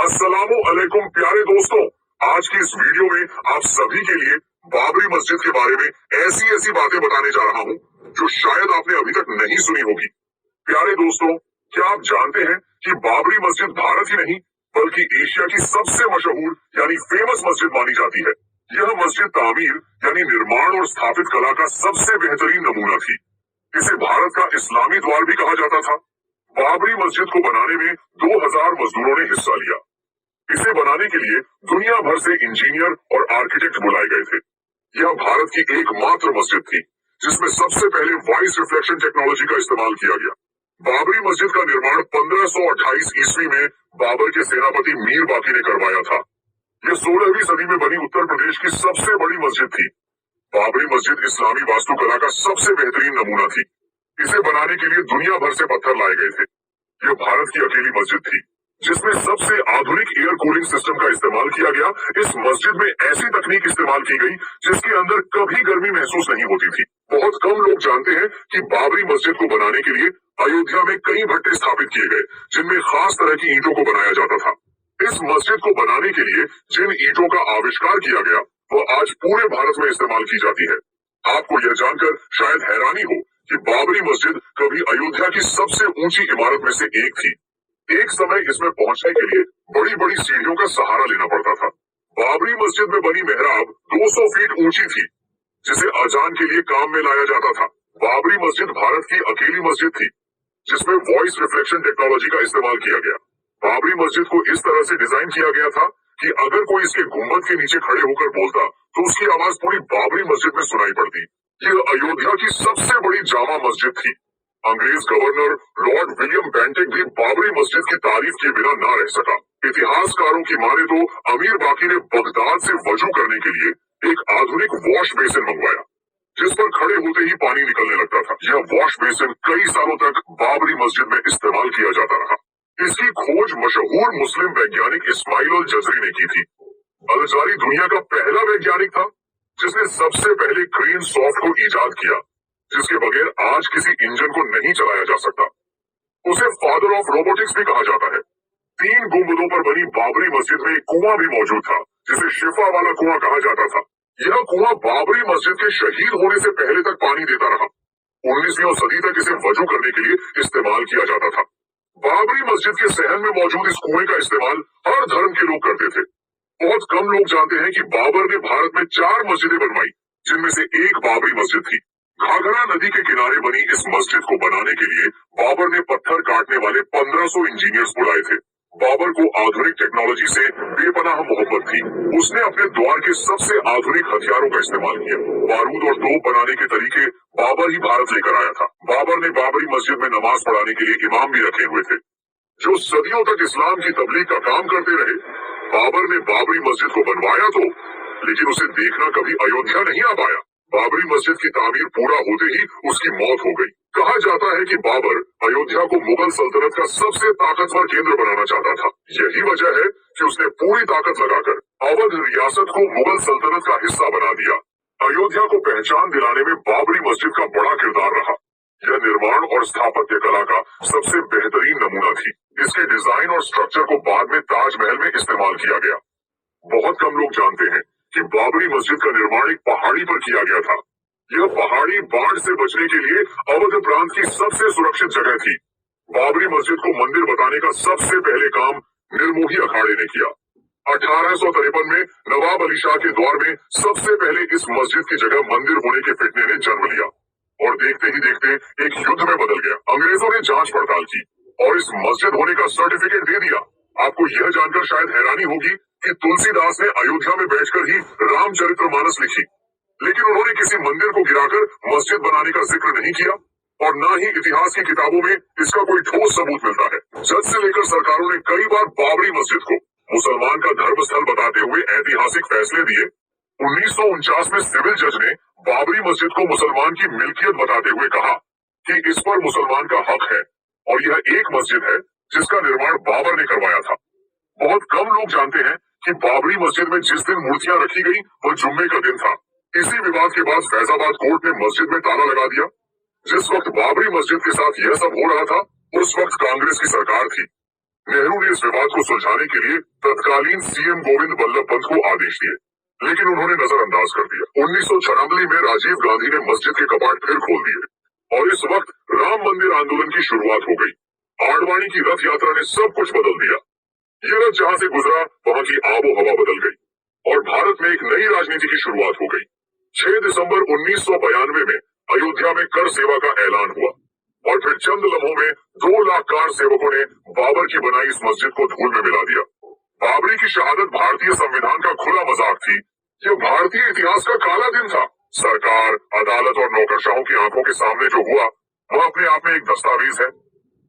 अस्सलामु अलैकुम प्यारे दोस्तों। आज की इस वीडियो में आप सभी के लिए बाबरी मस्जिद के बारे में ऐसी ऐसी बातें बताने जा रहा हूँ जो शायद आपने अभी तक नहीं सुनी होगी। प्यारे दोस्तों, क्या आप जानते हैं कि बाबरी मस्जिद भारत ही नहीं बल्कि एशिया की सबसे मशहूर यानी फेमस मस्जिद मानी जाती है। यह मस्जिद तामीर यानी निर्माण और स्थापित कला का सबसे बेहतरीन नमूना थी। इसे भारत का इस्लामी द्वार भी कहा जाता था। बाबरी मस्जिद को बनाने में 2000 मजदूरों ने हिस्सा लिया। इसे बनाने के लिए दुनिया भर से इंजीनियर और आर्किटेक्ट बुलाए गए थे। यह भारत की एकमात्र मस्जिद थी जिसमें सबसे पहले वॉइस रिफ्लेक्शन टेक्नोलॉजी का इस्तेमाल किया गया। बाबरी मस्जिद का निर्माण 1528 ईस्वी में बाबर के सेनापति मीर बाकी ने करवाया था। यह 16वीं सदी में बनी उत्तर प्रदेश की सबसे बड़ी मस्जिद थी। बाबरी मस्जिद इस्लामी वास्तुकला का सबसे बेहतरीन नमूना थी। इसे बनाने के लिए दुनिया भर से पत्थर लाए गए थे। यह भारत की अकेली मस्जिद थी जिसमें सबसे आधुनिक एयर कूलिंग सिस्टम का इस्तेमाल किया गया। इस मस्जिद में ऐसी तकनीक इस्तेमाल की गई जिसके अंदर कभी गर्मी महसूस नहीं होती थी। बहुत कम लोग जानते हैं कि बाबरी मस्जिद को बनाने के लिए अयोध्या में कई भट्टे स्थापित किए गए जिनमें खास तरह की ईंटों को बनाया जाता था। इस मस्जिद को बनाने के लिए जिन ईंटों का आविष्कार किया गया वह आज पूरे भारत में इस्तेमाल की जाती है। आपको यह जानकर शायद हैरानी हो कि बाबरी मस्जिद कभी अयोध्या की सबसे ऊंची इमारत में से एक थी। एक समय इसमें पहुंचने के लिए बड़ी बड़ी सीढ़ियों का सहारा लेना पड़ता था। बाबरी मस्जिद में बनी मेहराब 200 फीट ऊंची थी जिसे अजान के लिए काम में लाया जाता था। बाबरी मस्जिद भारत की अकेली मस्जिद थी जिसमें वॉइस रिफ्लेक्शन टेक्नोलॉजी का इस्तेमाल किया गया। बाबरी मस्जिद को इस तरह से डिजाइन किया गया था कि अगर कोई इसके गुंबद के नीचे खड़े होकर बोलता तो उसकी आवाज पूरी बाबरी मस्जिद में सुनाई पड़ती। यह अयोध्या की सबसे बड़ी जामा मस्जिद थी। अंग्रेज गवर्नर लॉर्ड विलियम बेंटिक भी बाबरी मस्जिद की तारीफ के बिना ना रह सका। इतिहासकारों की माने तो अमीर बाकी ने बगदाद से वजू करने के लिए एक आधुनिक वॉश बेसिन मंगवाया जिस पर खड़े होते ही पानी निकलने लगता था। यह वॉश बेसिन कई सालों तक बाबरी मस्जिद में इस्तेमाल किया जाता रहा। इसकी खोज मशहूर मुस्लिम वैज्ञानिक इस्माइल अल जजरी ने की थी। अल जजरी दुनिया का पहला वैज्ञानिक था जिसने सबसे पहले ग्रीन सॉफ्ट को इजाद किया जिसके बगैर आज किसी इंजन को नहीं चलाया जा सकता। उसे फादर ऑफ रोबोटिक्स भी कहा जाता है। 3 गुंबदों पर बनी बाबरी मस्जिद में एक कुआं भी मौजूद था जिसे शिफा वाला कुआं कहा जाता था। यह कुआं बाबरी मस्जिद के शहीद होने से पहले तक पानी देता रहा। 19वीं सदी तक इसे वजू करने के लिए इस्तेमाल किया जाता था। बाबरी मस्जिद के सहन में मौजूद इस कुएं का इस्तेमाल हर धर्म के लोग करते थे। बहुत कम लोग जानते हैं कि बाबर ने भारत में 4 मस्जिदें बनवाई जिनमें से एक बाबरी मस्जिद थी। घाघरा नदी के किनारे बनी इस मस्जिद को बनाने के लिए बाबर ने पत्थर काटने वाले 1500 इंजीनियर्स बुलाए थे। बाबर को आधुनिक टेक्नोलॉजी से बेपनाह मोहब्बत थी। उसने अपने द्वार के सबसे आधुनिक हथियारों का इस्तेमाल किया। बारूद और तोप बनाने के तरीके बाबर ही भारत लेकर आया था। बाबर ने बाबरी मस्जिद में नमाज पढ़ाने के लिए इमाम भी रखे हुए थे जो सदियों तक इस्लाम की तबलीग का काम करते रहे। बाबर ने बाबरी मस्जिद को बनवाया तो लेकिन उसे देखना कभी अयोध्या नहीं आ पाया। बाबरी मस्जिद की तामीर पूरा होते ही उसकी मौत हो गई। कहा जाता है कि बाबर अयोध्या को मुगल सल्तनत का सबसे ताकतवर केंद्र बनाना चाहता था। यही वजह है कि उसने पूरी ताकत लगाकर अवध रियासत को मुगल सल्तनत का हिस्सा बना दिया। अयोध्या को पहचान दिलाने में बाबरी मस्जिद का बड़ा किरदार रहा। यह निर्माण और स्थापत्य कला का सबसे बेहतरीन नमूना थी। इसके डिजाइन और स्ट्रक्चर को बाद में ताजमहल में इस्तेमाल किया गया। बहुत कम लोग जानते हैं कि बाबरी मस्जिद का निर्माण एक पहाड़ी पर किया गया था। यह पहाड़ी बाढ़ से बचने के लिए अवध प्रांत की सबसे सुरक्षित जगह थी। बाबरी मस्जिद को मंदिर बताने का सबसे पहले काम निर्मोही अखाड़े ने किया। 1853 में नवाब अली शाह के दौर में सबसे पहले इस मस्जिद की जगह मंदिर होने के फितने ने जन्म लिया और देखते ही देखते एक युद्ध में बदल गया। अंग्रेजों ने जांच पड़ताल की और इस मस्जिद होने का सर्टिफिकेट दे दिया। आपको यह जानकर शायद हैरानी होगी कि तुलसीदास ने अयोध्या में बैठकर ही रामचरितमानस लिखी, लेकिन उन्होंने किसी मंदिर को गिराकर मस्जिद बनाने का जिक्र नहीं किया और न ही इतिहास की किताबों में इसका कोई ठोस सबूत मिलता है। जज से लेकर सरकारों ने कई बार बाबरी मस्जिद को मुसलमान का धर्मस्थल बताते हुए ऐतिहासिक फैसले दिए। 1949 में सिविल जज ने बाबरी मस्जिद को मुसलमान की मिल्कियत बताते हुए कहा कि इस पर मुसलमान का हक है और यह एक मस्जिद है जिसका निर्माण बाबर ने करवाया था। बहुत कम लोग जानते हैं कि बाबरी मस्जिद में जिस दिन मूर्तियां रखी गई वह जुम्मे का दिन था। इसी विवाद के बाद फैजाबाद कोर्ट ने मस्जिद में ताला लगा दिया। जिस वक्त बाबरी मस्जिद के साथ यह सब हो रहा था उस वक्त कांग्रेस की सरकार थी। नेहरू ने इस विवाद को सुलझाने के लिए तत्कालीन सीएम गोविंद बल्लभ पंत को आदेश दिए, लेकिन उन्होंने नजरअंदाज कर दिया। 1996 में राजीव गांधी ने मस्जिद के कपाट फिर खोल दिए और इस वक्त राम मंदिर आंदोलन की शुरुआत हो गई। आडवाणी की रथ यात्रा ने सब कुछ बदल दिया। ये रथ जहां से गुजरा वहां की आबो हवा बदल गई और भारत में एक नई राजनीति की शुरुआत हो गई। 6 दिसंबर 1992 में अयोध्या में कर सेवा का ऐलान हुआ और फिर चंद लम्हों में 2 लाख कार सेवकों ने बाबर की बनाई इस मस्जिद को धूल में मिला दिया। बाबरी की शहादत भारतीय संविधान का खुला मजाक थी। यह भारतीय इतिहास का काला दिन था। सरकार, अदालत और नौकरशाहों की आंखों के सामने जो हुआ वह अपने आप में एक दस्तावेज है।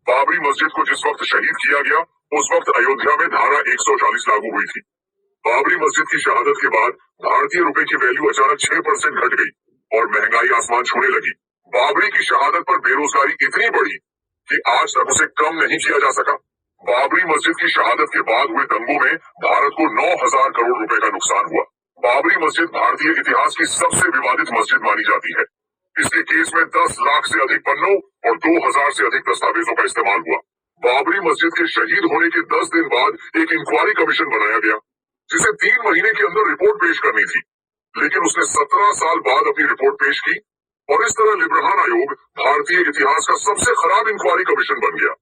बाबरी मस्जिद को जिस वक्त शहीद किया गया उस वक्त अयोध्या में धारा 140 लागू हुई थी। बाबरी मस्जिद की शहादत के बाद भारतीय रुपए की वैल्यू अचानक 6% घट गई और महंगाई आसमान छूने लगी। बाबरी की शहादत पर बेरोजगारी इतनी बढ़ी कि आज तक उसे कम नहीं किया जा सका। बाबरी मस्जिद की शहादत के बाद हुए दंगों में भारत को 9,000 करोड़ रुपए का नुकसान हुआ। बाबरी मस्जिद भारतीय इतिहास की सबसे विवादित मस्जिद मानी जाती है। इसके केस में 10 लाख से अधिक पन्नों और 2,000 से अधिक दस्तावेजों का इस्तेमाल हुआ। बाबरी मस्जिद के शहीद होने के 10 दिन बाद एक इंक्वायरी कमीशन बनाया गया जिसे 3 महीने के अंदर रिपोर्ट पेश करनी थी, लेकिन उसने 17 साल बाद अपनी रिपोर्ट पेश की और इस तरह लिब्रहान आयोग भारतीय इतिहास का सबसे खराब इंक्वायरी कमीशन बन गया।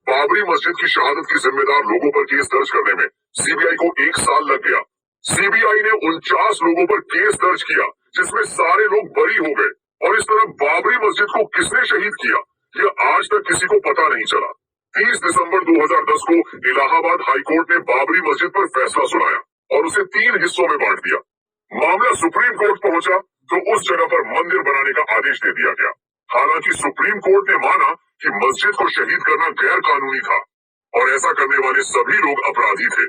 बाबरी मस्जिद की शहादत के जिम्मेदार लोगों पर केस दर्ज करने में सीबीआई को 1 साल लग गया। सीबीआई ने 49 लोगों पर केस दर्ज किया जिसमें सारे लोग बरी हो गए और इस तरह बाबरी मस्जिद को किसने शहीद किया यह आज तक किसी को पता नहीं चला। 30 दिसंबर 2010 को इलाहाबाद हाईकोर्ट ने बाबरी मस्जिद पर फैसला सुनाया और उसे 3 हिस्सों में बांट दिया। मामला सुप्रीम कोर्ट पहुंचा तो उस जगह पर मंदिर बनाने का आदेश दे दिया गया। हालांकि सुप्रीम कोर्ट ने माना कि मस्जिद को शहीद करना गैर कानूनी था और ऐसा करने वाले सभी लोग अपराधी थे।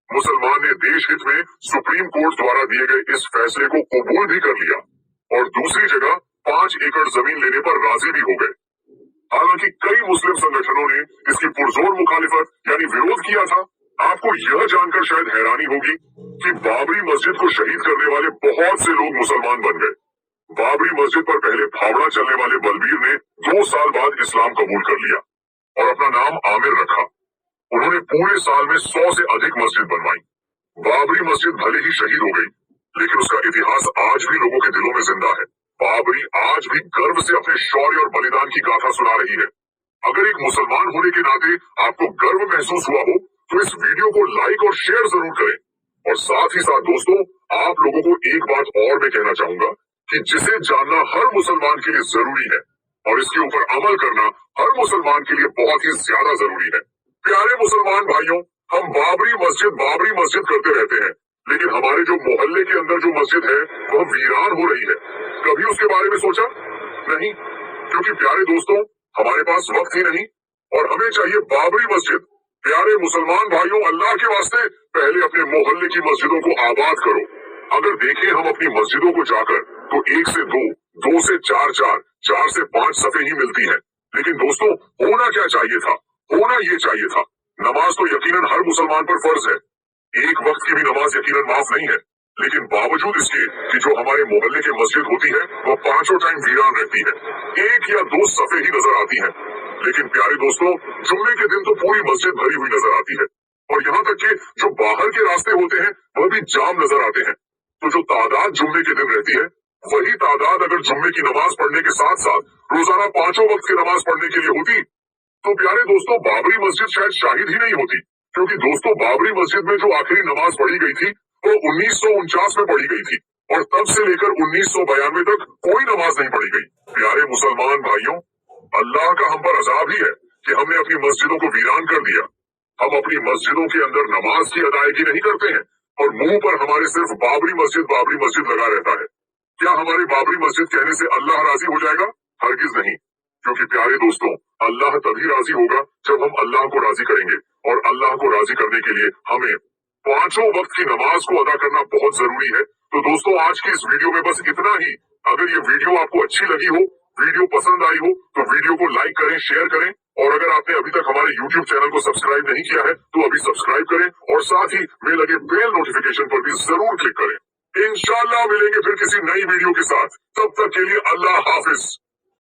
मुसलमान ने देश हित में सुप्रीम कोर्ट द्वारा दिए गए इस फैसले को कबूल भी कर लिया और दूसरी जगह 5 एकड़ जमीन लेने पर राजी भी हो गए। हालांकि कई मुस्लिम संगठनों ने इसकी पुरजोर मुखालिफत यानी विरोध किया था। आपको यह जानकर शायद हैरानी होगी कि बाबरी मस्जिद को शहीद करने वाले बहुत से लोग मुसलमान बन गए। बाबरी मस्जिद पर पहले फावड़ा चलने वाले बलबीर ने 2 साल बाद इस्लाम कबूल कर लिया और अपना नाम आमिर रखा। उन्होंने पूरे साल में 100 से अधिक मस्जिद बनवाई। बाबरी मस्जिद भले ही शहीद हो गई, लेकिन उसका इतिहास आज भी लोगों के दिलों में जिंदा है। बाबरी आज भी गर्व से अपने शौर्य और बलिदान की गाथा सुना रही है। अगर एक मुसलमान होने के नाते आपको गर्व महसूस हुआ हो तो इस वीडियो को लाइक और शेयर जरूर करें। और साथ ही साथ दोस्तों, आप लोगों को एक बात और मैं कहना चाहूंगा कि जिसे जानना हर मुसलमान के लिए जरूरी है और इसके ऊपर अमल करना हर मुसलमान के लिए बहुत ही ज्यादा जरूरी है। प्यारे मुसलमान भाइयों, हम बाबरी मस्जिद करते रहते हैं, लेकिन हमारे जो मोहल्ले के अंदर जो मस्जिद है वह वीरान हो रही है। कभी उसके बारे में सोचा? नहीं, क्योंकि प्यारे दोस्तों हमारे पास वक्त ही नहीं और हमें चाहिए बाबरी मस्जिद। प्यारे मुसलमान भाइयों, अल्लाह के वास्ते पहले अपने मोहल्ले की मस्जिदों को आबाद करो। अगर देखें हम अपनी मस्जिदों को जाकर तो 1 से 2, 2 से 4, 4 से 5 सफे ही मिलती हैं। लेकिन दोस्तों होना क्या चाहिए था? होना ये चाहिए था, नमाज तो यकीनन हर मुसलमान पर फर्ज है। एक वक्त की भी नमाज यकीनन माफ नहीं है, लेकिन बावजूद इसके कि जो हमारे मोहल्ले की मस्जिद होती है वह 5 टाइम वीरान रहती है, 1 या 2 सफे ही नजर आती हैं। लेकिन प्यारे दोस्तों, जुम्मे के दिन तो पूरी मस्जिद भरी हुई नजर आती है और यहाँ तक कि जो बाहर के रास्ते होते हैं वह भी जाम नजर आते हैं। तो जो तादाद जुम्मे के दिन रहती है वही तादाद अगर जुम्मे की नमाज पढ़ने के साथ साथ रोजाना 5 वक्त की नमाज पढ़ने के लिए होती तो प्यारे दोस्तों बाबरी मस्जिद शायद शाहिद ही नहीं होती। क्योंकि दोस्तों बाबरी मस्जिद में जो आखिरी नमाज पढ़ी गई थी वो 1949 में पढ़ी गई थी और तब से लेकर 1992 तक कोई नमाज नहीं पढ़ी गई। प्यारे मुसलमान भाइयों, अल्लाह का हम पर अजाब ही है कि हमने अपनी मस्जिदों को वीरान कर दिया। हम अपनी मस्जिदों के अंदर नमाज की अदायगी नहीं करते हैं और मुंह पर हमारे सिर्फ बाबरी मस्जिद लगा रहता है। क्या हमारे बाबरी मस्जिद कहने से अल्लाह राजी हो जाएगा? हरगिज नहीं, क्योंकि प्यारे दोस्तों अल्लाह तभी राजी होगा जब हम अल्लाह को राजी करेंगे और अल्लाह को राजी करने के लिए हमें 5 वक्त की नमाज को अदा करना बहुत जरूरी है। तो दोस्तों आज की इस वीडियो में बस इतना ही। अगर ये वीडियो आपको अच्छी लगी हो, वीडियो पसंद आई हो तो वीडियो को लाइक करें, शेयर करें और अगर आपने अभी तक हमारे YouTube चैनल को सब्सक्राइब नहीं किया है तो अभी सब्सक्राइब करें और साथ ही में लगे बेल नोटिफिकेशन पर भी जरूर क्लिक करें। इंशाल्लाह मिलेंगे फिर किसी नई वीडियो के साथ। तब तक के लिए अल्लाह हाफिज।